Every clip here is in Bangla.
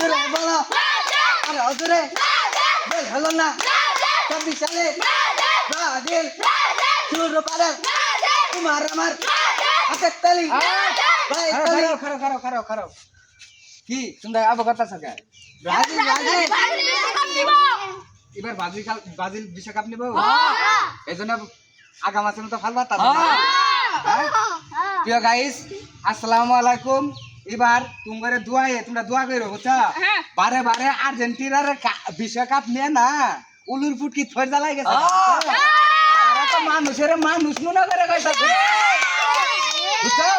জোরে বলো আরে জোরে বল হলো না 26 সালে ব্রাজিল শুরু পারে তোমার আমার হাতের তালি ভাই তালি খারাপ কি তোমরা অবগত আছো কে ব্রাজিল এবার ব্রাজিল বিশ্বকাপ নিব এইজন্য আগাম আছে তো ফালবা তা প্রিয় গাইস আসসালামু আলাইকুম এবার তোমরা দোয়া কইরো বুঝছো বারে বারে আর্জেন্টিনার বিশ্বকাপ নিয়ে না উলুর ফুটকি থর জ্বালাই গেছে তারা তো মানুষ মনে করে কইতাছে বুঝছো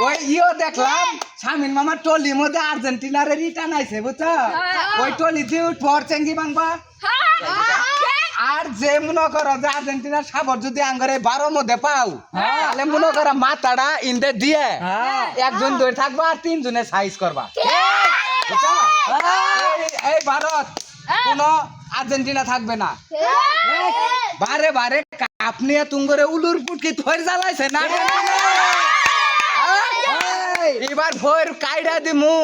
ওই দেখলাম শামিন মামার টলির মধ্যে আর্জেন্টিনার রিটার্ন আইছে বুঝছো ওই টলি দিয়ে পর চেঙ্গি বাংবা আর যে মনে করো যে আর্জেন্টিনার সাবর যদি আঙ্গরে 12 মধ্যে পাও তাহলে মনে করো মাথাটা ইন্দে দিয়ে একজন ধরে থাকবা আর 3 জনে সাইজ করবা বুঝছো এই ভারত কোন আর্জেন্টিনা থাকবে না বারে বারে কাপ নিয়ে তুঙ্গরে উলুর পুটকি থর জ্বালাইছে না এবার ভোর কাইডা দিমু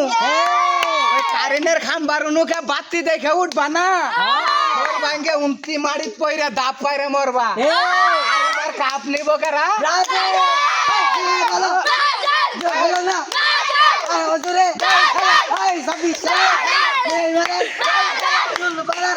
ওই কারেন্টের খাম্বার উনুকে বাতি দেখে উঠবা না ভোর ভাঙ্গে উমতি মারিত পয়রা দাপ পাইরে মরবা আর এবার কাপ নিব কারা ব্রাজিল বলো জোরে হলো না আরে জোরে এই 26 সালে শুরু পারে